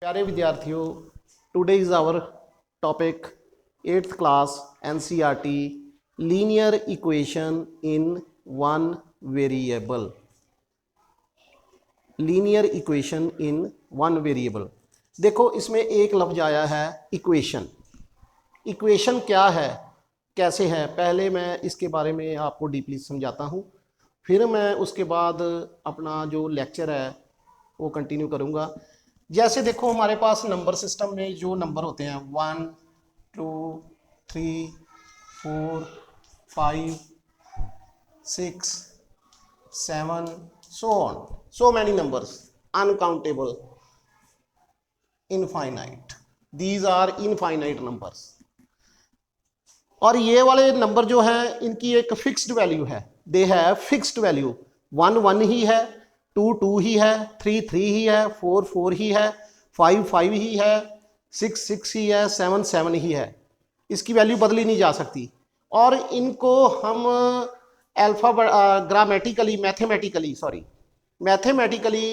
प्यारे विद्यार्थियों, today is our topic 8th class NCERT linear equation in one variable. Linear equation in one variable. देखो, इसमें एक लफ्ज आया है इक्वेशन। इक्वेशन क्या है, कैसे है, पहले मैं इसके बारे में आपको डीपली समझाता हूँ, फिर मैं उसके बाद अपना जो लेक्चर है वो कंटिन्यू करूँगा। जैसे देखो, हमारे पास नंबर सिस्टम में जो नंबर होते हैं 1 2 3 4 5 6 7 so on, so many numbers, uncountable, infinite, these are infinite numbers। और ये वाले नंबर जो हैं इनकी एक फिक्स्ड वैल्यू है, दे हैव फिक्स्ड वैल्यू। 1 1 ही है, 2 2 ही है, 3 3 ही है, 4 4 ही है, 5 5 ही है, 6 6 ही है, 7 7 ही है। इसकी वैल्यू बदली नहीं जा सकती। और इनको हम मैथमेटिकली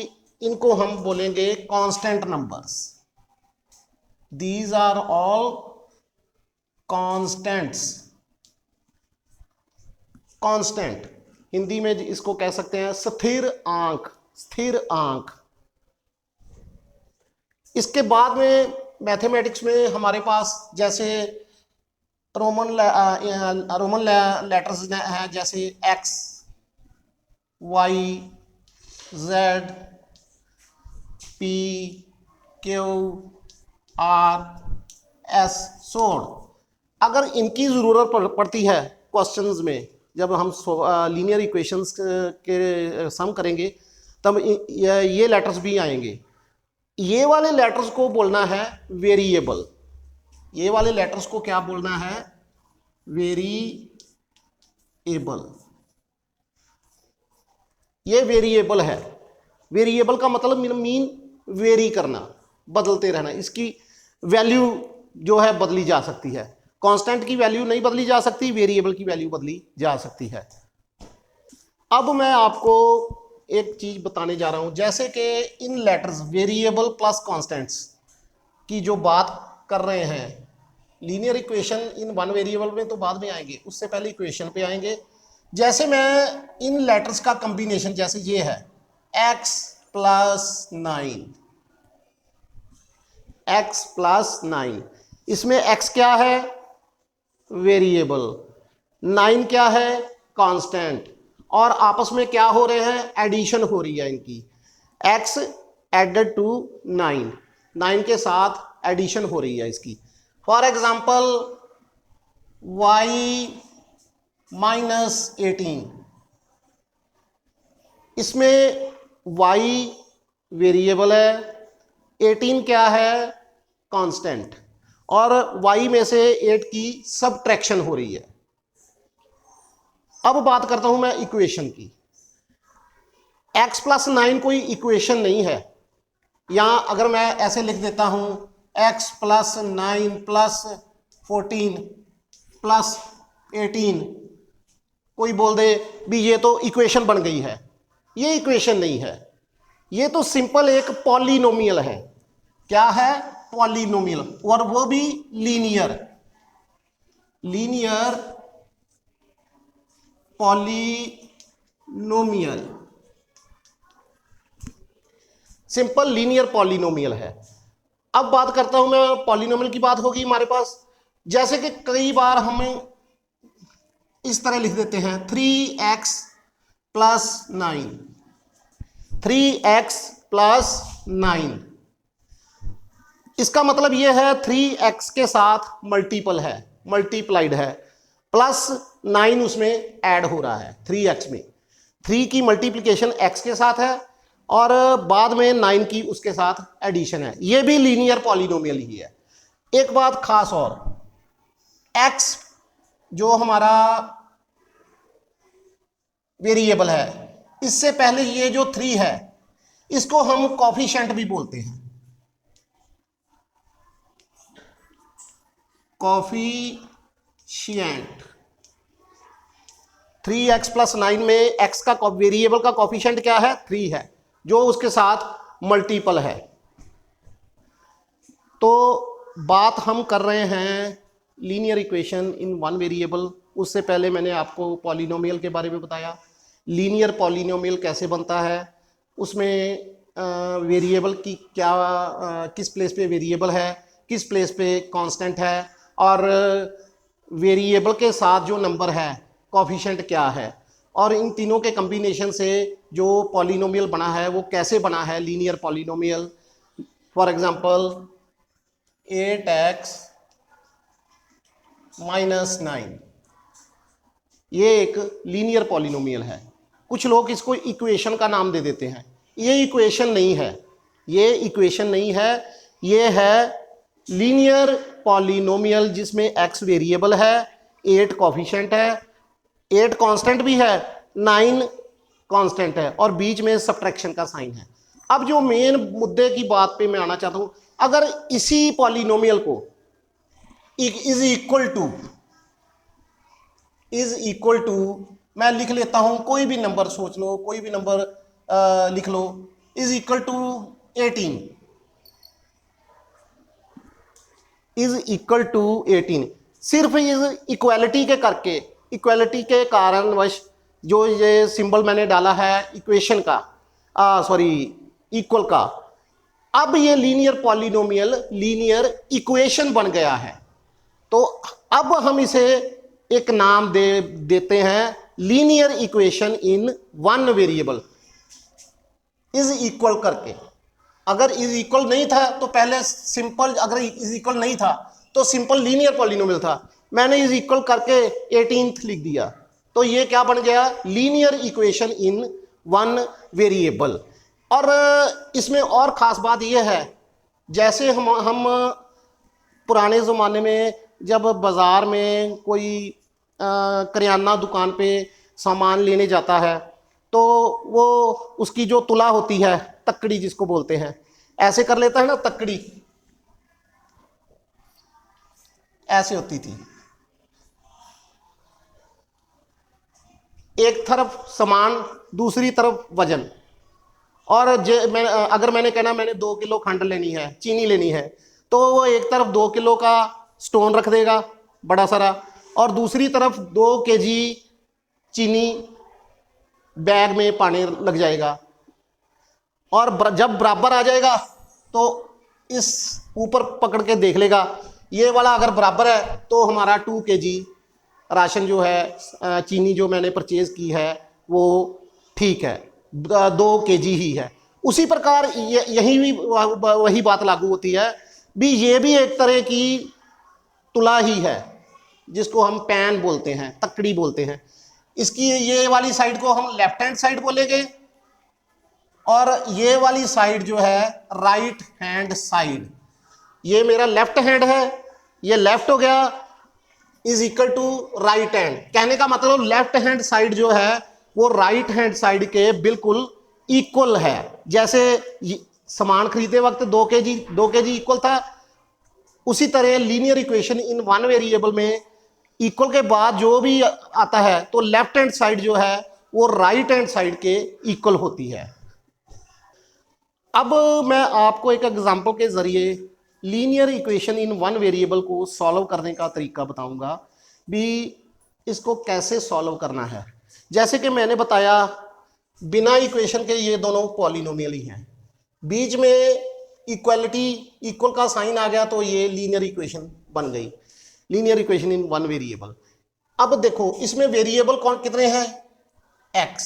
इनको हम बोलेंगे constant numbers. These are all constants. Constant Hindi में इसको कह सकते हैं स्थिर आंक, स्थिर आंक। इसके बाद में मैथमेटिक्स में हमारे पास जैसे रोमन लेटर्स हैं, जैसे x y z p q r s सोड। अगर इनकी ज़रूरत पड़ती है क्वेश्चंस में, जब हम लीनियर इक्वेशंस के सम करेंगे तब ये लेटर्स भी आएंगे। ये वाले लेटर्स को बोलना है वेरिएबल। ये वाले लेटर्स को क्या बोलना है? वेरिएबल। ये वेरिएबल है। वेरिएबल का मतलब मीन वेरी करना, बदलते रहना। इसकी वैल्यू जो है बदली जा सकती है। कांस्टेंट की वैल्यू नहीं बदली जा सकती, वेरिएबल की वैल्यू बदली जा सकती है। अब मैं आपको एक चीज बताने जा रहा हूं, जैसे कि इन लेटर्स वेरिएबल प्लस कांस्टेंट्स की जो बात कर रहे हैं, linear equation in one variable में तो बाद में आएंगे, उससे पहले इक्वेशन पे आएंगे। जैसे मैं इन लेटर्स का कॉम्बिनेशन, जैसे ये है x प्लस 9, x प्लस 9, इसमें x क्या है? वेरिएबल। 9 क्या है? कांस्टेंट। और आपस में क्या हो रहे हैं? एडिशन हो रही है इनकी। x एडेड टू 9, 9 के साथ एडिशन हो रही है इसकी। फॉर एग्जाम्पल y माइनस 18, इसमें y वेरिएबल है, 18 क्या है? कांस्टेंट। और y में से 8 की सबट्रैक्शन हो रही है। अब बात करता हूं मैं इक्वेशन की। x प्लस 9 कोई इक्वेशन नहीं है। यहां अगर मैं ऐसे लिख देता हूं x प्लस 9 प्लस 14 प्लस 18, कोई बोल दे भी ये तो इक्वेशन बन गई है। ये इक्वेशन नहीं है, ये तो सिंपल एक पॉलिनोमियल है। क्या है? पॉलिनोमियल, और वो भी linear. Linear polynomial, simple linear polynomial है। अब बात करता हूं मैं, पॉलिनोमियल की बात होगी हमारे पास। जैसे कि कई बार हम इस तरह लिख देते हैं 3x प्लस 9, 3x प्लस 9। इसका मतलब यह है 3x के साथ मल्टीपल है, मल्टीप्लाइड है, प्लस 9 उसमें ऐड हो रहा है। 3x में 3 की मल्टीप्लिकेशन x के साथ है और बाद में 9 की उसके साथ एडिशन है। यह भी लीनियर पॉलिनोमियल ही है। एक बात खास और, x जो हमारा वेरिएबल है, इससे पहले ये जो 3 है इसको हम कोफिशिएंट भी बोलते हैं। कोफिशिएंट। 3x प्लस 9 में x का वेरिएबल का कोफिशिएंट क्या है? 3 है, जो उसके साथ मल्टीपल है। तो बात हम कर रहे हैं linear equation in one variable. उससे पहले मैंने आपको पॉलिनोमियल के बारे में बताया, लीनियर पॉलिनोमियल कैसे बनता है, उसमें वेरिएबल की क्या किस प्लेस पे वेरिएबल है, किस प्लेस पे कांस्टेंट है, और वेरिएबल के साथ जो नंबर है कोफिशिएंट क्या है, और इन तीनों के कम्बिनेशन से जो पॉलिनोमियल बना है वो कैसे बना है linear polynomial. For example 8x - 9, ये एक लीनियर पॉलिनोमियल है। कुछ लोग इसको इक्वेशन का नाम दे देते हैं, ये इक्वेशन नहीं है, ये इक्वेशन नहीं है, ये है लीनियर पॉलिनोमियल जिसमें x वेरिएबल है, 8 कोफिशिएंट है, 8 कांस्टेंट भी है, 9 कांस्टेंट है, और बीच में सब्ट्रैक्शन का साइन है। अब जो मेन मुद्दे की बात पे मैं आना चाहता हूं, अगर इसी पॉलिनोमियल को इज इक्वल टू मैं लिख लेता हूं, कोई भी नंबर सोच लो, कोई भी नंबर लिख लो, is equal to 18, is equal to 18। सिर्फ इस इक्वालिटी के करके, इक्वालिटी के कारणवश जो ये सिंबल मैंने डाला है इक्वेशन का, इक्वल का, अब ये लीनियर पॉलिनोमियल लीनियर इक्वेशन बन गया है। तो अब हम इसे एक नाम देते हैं linear equation in one variable, is equal करके। अगर इज इक्वल नहीं था तो पहले सिंपल, अगर इज इक्वल नहीं था तो सिंपल लीनियर पॉलिनोमियल था, मैंने इज इक्वल करके 18th लिख दिया, तो ये क्या बन गया, linear equation in one variable. और इसमें और ख़ास बात यह है, जैसे हम पुराने ज़माने में जब बाज़ार में कोई करियाना दुकान पे सामान लेने जाता है तो वो उसकी जो तुला होती है, तक्कड़ी जिसको बोलते हैं, ऐसे कर लेता है ना, तक्कड़ी ऐसे होती थी, एक तरफ सामान दूसरी तरफ वजन। और अगर मैंने कहना मैंने 2 किलो खंड लेनी है, चीनी लेनी है, तो वो एक तरफ 2 किलो का स्टोन रख देगा बड़ा सारा, और दूसरी तरफ 2 kg चीनी बैग में पाने लग जाएगा, और जब बराबर आ जाएगा तो इस ऊपर पकड़ के देख लेगा, ये वाला अगर बराबर है तो हमारा 2 kg राशन जो है, चीनी जो मैंने परचेज की है वो ठीक है, 2 kg ही है। उसी प्रकार यही भी वही बात लागू होती है भी, ये भी एक तरह की तुला ही है जिसको हम पैन बोलते हैं, तकड़ी बोलते हैं। इसकी ये वाली साइड को हम लेफ्ट हैंड साइड बोलेंगे, और ये वाली साइड जो है राइट हैंड साइड। ये मेरा लेफ्ट हैंड है, ये लेफ्ट हो गया, is equal to right hand. कहने का मतलब लेफ्ट हैंड साइड जो है वो राइट हैंड साइड के बिल्कुल इक्वल है। जैसे सामान खरीदते वक्त 2 kg इक्वल था, उसी तरह linear equation in one variable में इक्वल के बाद जो भी आता है तो लेफ्ट हैंड साइड जो है वो राइट हैंड साइड के इक्वल होती है। अब मैं आपको एक एग्जांपल के जरिए linear equation in one variable को सॉल्व करने का तरीका बताऊंगा भी, इसको कैसे सॉल्व करना है। जैसे कि मैंने बताया बिना इक्वेशन के ये दोनों पॉलिनोमियल ही हैं, बीच में इक्वलिटी इक्वल का साइन आ गया तो ये लीनियर इक्वेशन बन गई, linear equation in one variable. अब देखो इसमें वेरिएबल कितने हैं, x,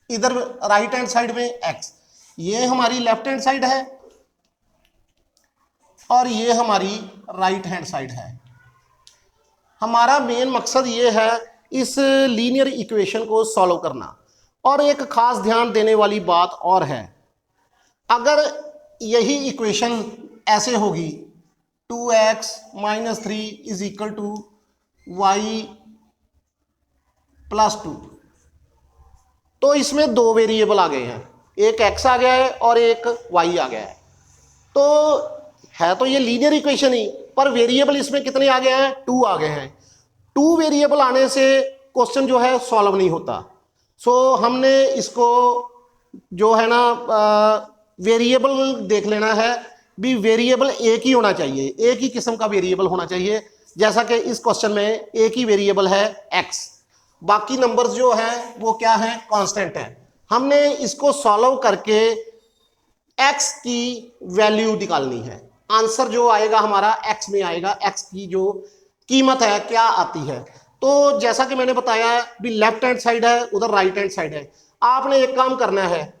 इधर राइट हैंड साइड में x, ये हमारी लेफ्ट हैंड साइड है और ये हमारी राइट हैंड साइड है। हमारा मेन मकसद ये है इस लीनियर इक्वेशन को सॉल्व करना। और एक खास ध्यान देने वाली बात और है, अगर यही इक्वेशन ऐसे होगी 2x - 3 is equal to y + 2, तो इसमें 2 वेरिएबल आ गए हैं, एक x आ गया है और एक y आ गया है। तो ये लीनियर इक्वेशन ही, पर वेरिएबल इसमें कितने आ गए हैं, 2 आ गए हैं। 2 वेरिएबल आने से क्वेश्चन जो है सॉल्व नहीं होता। सो हमने इसको जो है ना वेरिएबल देख लेना है भी वेरिएबल एक ही होना चाहिए, एक ही किस्म का वेरिएबल होना चाहिए। जैसा कि इस क्वेश्चन में एक ही वेरिएबल है x, बाकी नंबर्स जो है वो क्या है, कांस्टेंट है। हमने इसको सॉल्व करके x की वैल्यू निकालनी है। आंसर जो आएगा हमारा x में आएगा, x की जो कीमत है क्या आती है। तो जैसा कि मैंने बताया भी लेफ्ट हैंड साइड है, उधर राइट हैंड साइड है। आपने एक काम करना है,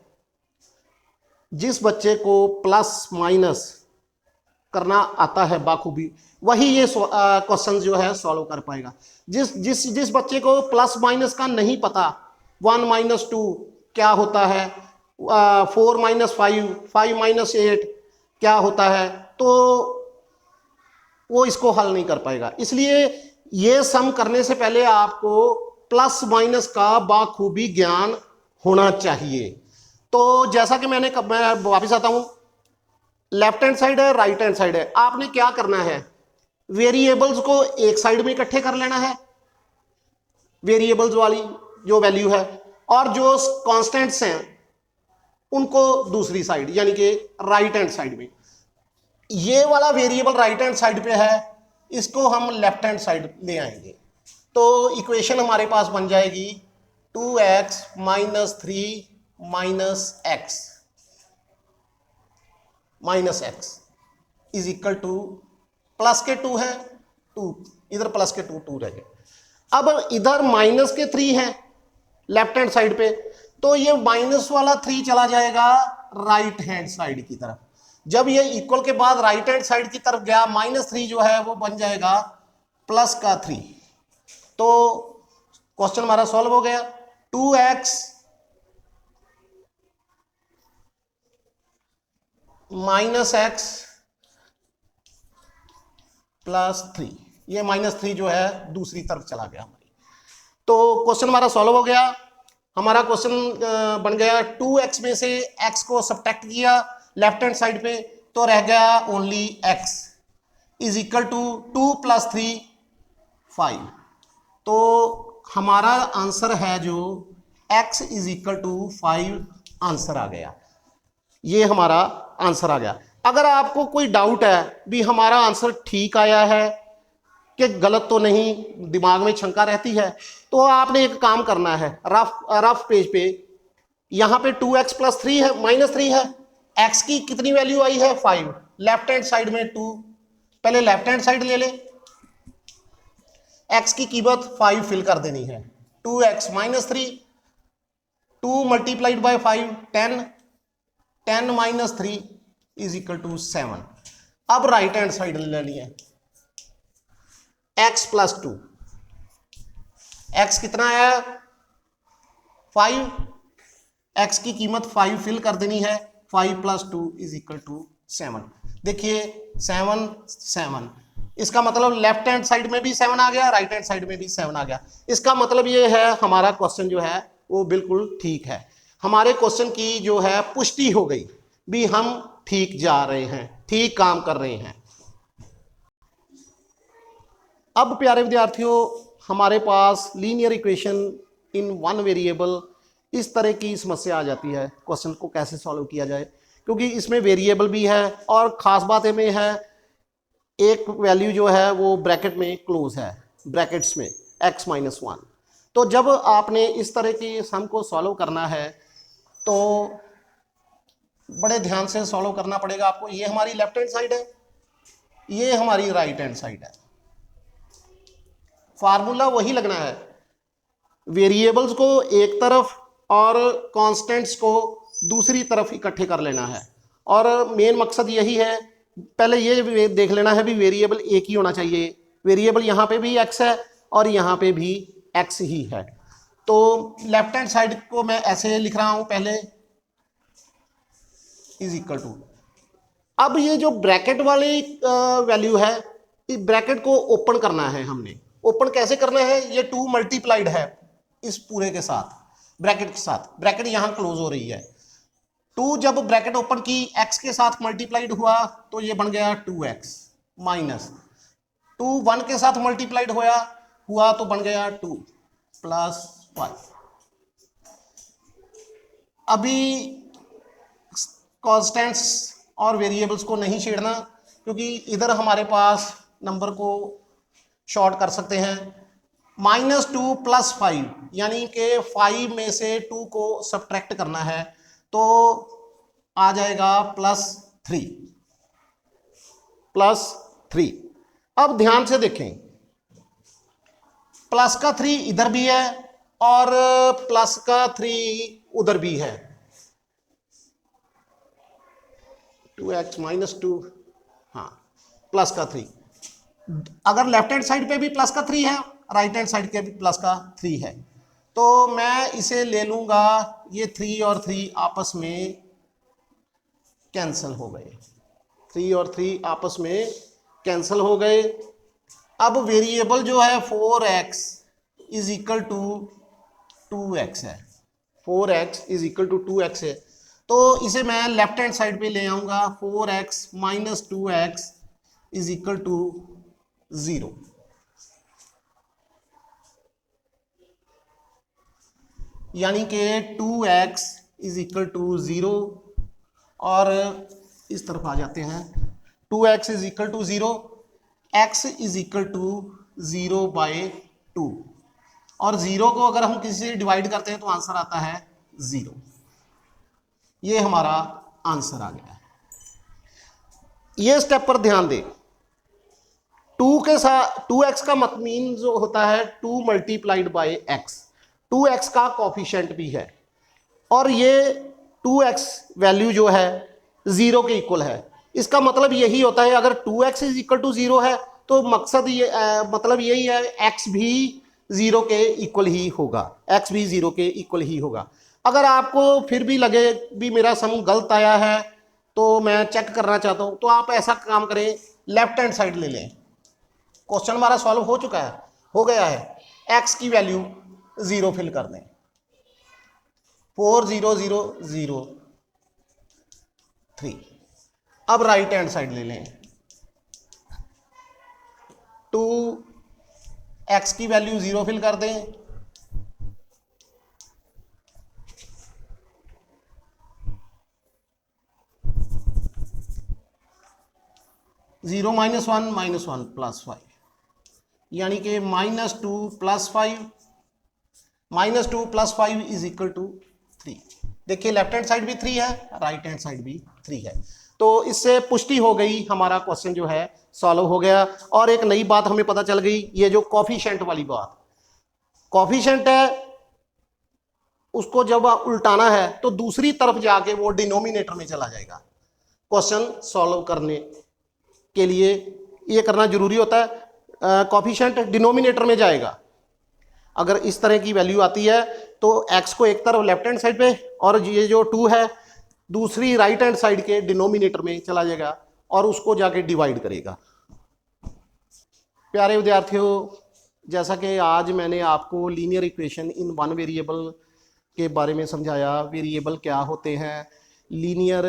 जिस बच्चे को प्लस माइनस करना आता है बाखूबी, वही ये क्वेश्चन जो है सॉल्व कर पाएगा। जिस जिस जिस बच्चे को प्लस माइनस का नहीं पता, 1 - 2 क्या होता है, 4 - 5, 5 - 8 क्या होता है, तो वो इसको हल नहीं कर पाएगा। इसलिए ये सम करने से पहले आपको प्लस माइनस का बाखूबी ज्ञान होना चाहिए। तो जैसा कि मैं वापस आता हूं, लेफ्ट हैंड साइड है, राइट हैंड साइड है। आपने क्या करना है, वेरिएबल्स को एक साइड में इकट्ठे कर लेना है, वेरिएबल्स वाली जो वैल्यू है, और जो कांस्टेंट्स हैं उनको दूसरी साइड यानी कि राइट हैंड साइड में। ये वाला वेरिएबल राइट हैंड साइड पे है, इसको हम लेफ्ट हैंड साइड ले आएंगे। तो इक्वेशन हमारे पास बन जाएगी 2x - 3 - x minus x is equal to, plus के 2 है 2, इधर प्लस के 2 2 रह गए। अब इधर माइनस के 3 है लेफ्ट हैंड साइड पे, तो ये माइनस वाला 3 चला जाएगा राइट हैंड साइड की तरफ। जब ये इक्वल के बाद राइट हैंड साइड की तरफ गया, -3 जो है वो बन जाएगा प्लस का 3। तो क्वेश्चन हमारा सॉल्व हो गया। 2x - x + 3, ये -3 जो है दूसरी तरफ चला गया हमारी। तो क्वेश्चन हमारा सॉल्व हो गया। हमारा क्वेश्चन बन गया 2x में से x को सब्ट्रैक्ट किया लेफ्ट हैंड साइड पे, तो रह गया only x is equal to 2 + 3 5। तो हमारा आंसर है जो x is equal to 5 answer आ गया। ये हमारा आंसर आ गया। अगर आपको कोई डाउट है भी हमारा आंसर ठीक आया है कि गलत तो नहीं, दिमाग में शंका रहती है, तो आपने एक काम करना है, रफ पेज पे यहां पे 2x + 3 है, -3 है, x की कितनी वैल्यू आई है 5, लेफ्ट हैंड साइड में 2, पहले लेफ्ट हैंड साइड ले ले, x की कीमत 5 फिल कर देनी है। 2x - 3, 2 × 5 10, 10 - 3 is equal to 7। अब राइट हैंड साइड ले लेनी है, x + 2, x कितना है 5, x की कीमत 5 फिल कर देनी है, 5 + 2 इज इक्वल टू 7। देखिए 7 7, इसका मतलब लेफ्ट हैंड साइड में भी 7 आ गया, राइट हैंड साइड में भी 7 आ गया। इसका मतलब ये है हमारा क्वेश्चन जो है वो बिल्कुल ठीक है। हमारे क्वेश्चन की जो है पुष्टि हो गई भी हम ठीक जा रहे हैं, ठीक काम कर रहे हैं। अब प्यारे विद्यार्थियों, हमारे पास linear equation in one variable, इस तरह की समस्या आ जाती है, क्वेश्चन को कैसे सॉल्व किया जाए, क्योंकि इसमें वेरिएबल भी है और ख़ास बात में है एक वैल्यू जो है वो ब्रैकेट में क्लोज है, ब्रैकेट्स में x - 1। तो जब आपने इस तरह की सम को सॉल्व करना है तो बड़े ध्यान से सॉल्व करना पड़ेगा आपको। ये हमारी लेफ्ट हैंड साइड है, ये हमारी राइट हैंड साइड है। फार्मूला वही लगना है, वेरिएबल्स को एक तरफ और कांस्टेंट्स को दूसरी तरफ इकट्ठे कर लेना है। और मेन मकसद यही है, पहले ये देख लेना है भी वेरिएबल एक ही होना चाहिए। वेरिएबल यहाँ पे भी x है और यहाँ पे भी x ही है। तो लेफ्ट हैंड साइड को मैं ऐसे लिख रहा हूं पहले, इज इक्वल टू, अब ये जो ब्रैकेट वाली वैल्यू है, इस ब्रैकेट को ओपन करना है हमने। ओपन कैसे करना है, ये 2 मल्टीप्लाइड है इस पूरे के साथ, ब्रैकेट के साथ, ब्रैकेट यहां क्लोज हो रही है। 2 जब ब्रैकेट ओपन की x के साथ मल्टीप्लाइड हुआ तो ये बन गया 2x माइनस 2, 1 के साथ मल्टीप्लाइड हुआ तो बन गया 2 + 5। अभी कांस्टेंट्स और वेरिएबल्स को नहीं छेड़ना, क्योंकि इधर हमारे पास नंबर को शॉर्ट कर सकते हैं। -2 + 5 यानी कि 5 में से 2 को सब्ट्रैक्ट करना है, तो आ जाएगा +3। अब ध्यान से देखें, प्लस का 3 इधर भी है और प्लस का 3 उधर भी है। 2x - 2, हाँ, प्लस का 3। अगर लेफ्ट हैंड साइड पे भी प्लस का 3 है, राइट हैंड साइड के भी प्लस का 3 है, तो मैं इसे ले लूंगा, ये 3 और 3 आपस में कैंसिल हो गए, 3 और 3 आपस में कैंसिल हो गए। अब वेरिएबल जो है 4x = 2x है, 4x = 2x है, तो इसे मैं लेफ्ट हैंड साइड पे ले आऊंगा, 4x - 2x = 0। यानी कि 2x = 0, और इस तरफ आ जाते हैं, 2x = 0, x = 0/2, और 0 को अगर हम किसी से डिवाइड करते हैं तो आंसर आता है 0। ये हमारा आंसर आ गया। ये स्टेप पर ध्यान दें, 2 के साथ 2x का मीन जो होता है 2 × x, 2x का कोफिशिएंट भी है, और ये 2x वैल्यू जो है 0 के इक्वल है। इसका मतलब यही होता है, अगर 2x = 0 है तो मकसद ये मतलब यही है, x भी 0 के इक्वल ही होगा, x भी 0 के इक्वल ही होगा। अगर आपको फिर भी लगे भी मेरा सम गलत आया है, तो मैं चेक करना चाहता हूं, तो आप ऐसा काम करें, लेफ्ट हैंड साइड ले लें। क्वेश्चन हमारा सॉल्व हो चुका है, हो गया है, x की वैल्यू 0 फिल कर दें, 40003। अब राइट हैंड साइड ले लें, 2x की वैल्यू 0 फिल कर दें, 0 - 1 - 1 + 5, यानी कि -2 + 5, -2 + 5 = 3। देखिए लेफ्ट हैंड साइड भी 3 है, राइट हैंड साइड भी 3 है, तो इससे पुष्टि हो गई, हमारा क्वेश्चन जो है सॉल्व हो गया। और एक नई बात हमें पता चल गई, ये जो कोफिशिएंट वाली बात, कोफिशिएंट है उसको जब उल्टाना है तो दूसरी तरफ जाके वो डिनोमिनेटर में चला जाएगा। क्वेश्चन सॉल्व करने के लिए ये करना जरूरी होता है, कोफिशिएंट डिनोमिनेटर में जाएगा। अगर इस तरह की वैल्यू आती है तो x को एक तरफ लेफ्ट हैंड साइड पे, और ये जो 2 है दूसरी राइट हैंड साइड के डिनोमिनेटर में चला जाएगा और उसको जाके डिवाइड करेगा। प्यारे विद्यार्थियों, जैसा कि आज मैंने आपको linear equation in one variable के बारे में समझाया, वेरिएबल क्या होते हैं, लीनियर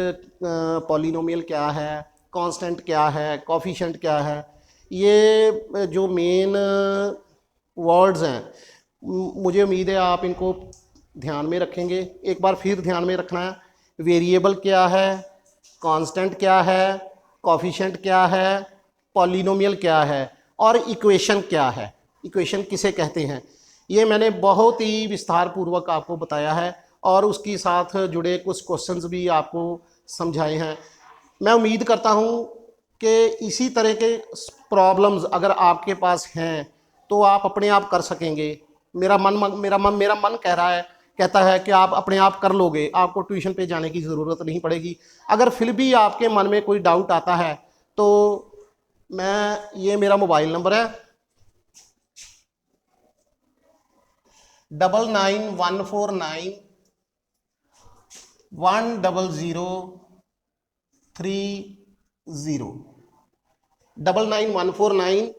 पॉलिनोमियल क्या है, कांस्टेंट क्या है, कोफिशिएंट क्या है, ये जो मेन वर्ड्स हैं, मुझे उम्मीद है आप इनको ध्यान में रखेंगे। एक बार फिर ध्यान में रखना है, वेरिएबल क्या है, कांस्टेंट क्या है, कोफिशिएंट क्या है, पॉलिनोमियल क्या है, और इक्वेशन क्या है, इक्वेशन किसे कहते हैं, ये मैंने बहुत ही विस्तार पूर्वक आपको बताया है, और उसके साथ जुड़े कुछ क्वेश्चंस भी आपको समझाए हैं। मैं उम्मीद करता हूँ कि इसी तरह के प्रॉब्लम्स अगर आपके पास हैं तो आप अपने आप कर सकेंगे। मेरा मन कहता है कि आप अपने आप कर लोगे, आपको ट्यूशन पे जाने की ज़रूरत नहीं पड़ेगी। अगर फिर भी आपके मन में कोई डाउट आता है तो ये मेरा मोबाइल नंबर है 99149 10030, 99149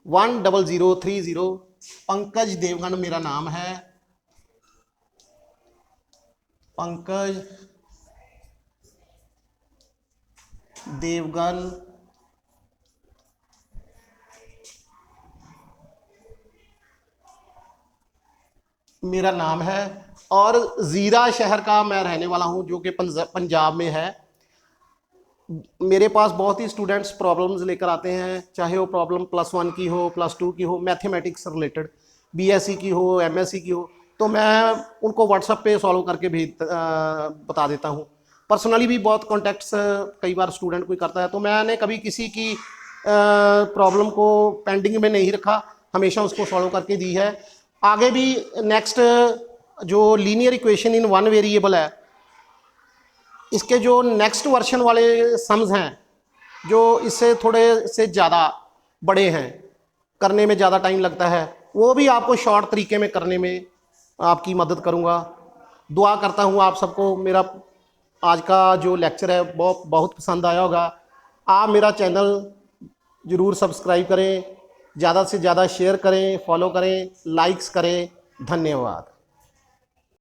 10030। पंकज देवगन मेरा नाम है, पंकज देवगन मेरा नाम है, और ज़ीरा शहर का मैं रहने वाला हूं, जो कि पंजाब में है। मेरे पास बहुत ही स्टूडेंट्स प्रॉब्लम्स लेकर आते हैं, चाहे वो प्रॉब्लम +1 की हो, +2 की हो, मैथमेटिक्स से रिलेटेड, बीएससी की हो, एमएससी की हो, तो मैं उनको व्हाट्सएप पे सॉल्व करके बता देता हूँ। पर्सनली भी बहुत कॉन्टैक्ट्स कई बार स्टूडेंट कोई करता है, तो मैंने कभी किसी की प्रॉब्लम को पेंडिंग में नहीं रखा, हमेशा उसको सॉल्व करके दी है। आगे भी नेक्स्ट जो linear equation in one variable है, इसके जो नेक्स्ट वर्शन वाले सम्स हैं, जो इससे थोड़े से ज़्यादा बड़े हैं, करने में ज़्यादा टाइम लगता है, वो भी आपको शॉर्ट तरीके में करने में आपकी मदद करूँगा। दुआ करता हूँ आप सबको मेरा आज का जो लेक्चर है बहुत बहुत पसंद आया होगा। आप मेरा चैनल ज़रूर सब्सक्राइब करें, ज़्यादा से ज़्यादा शेयर करें, फॉलो करें, लाइक्स करें। धन्यवाद।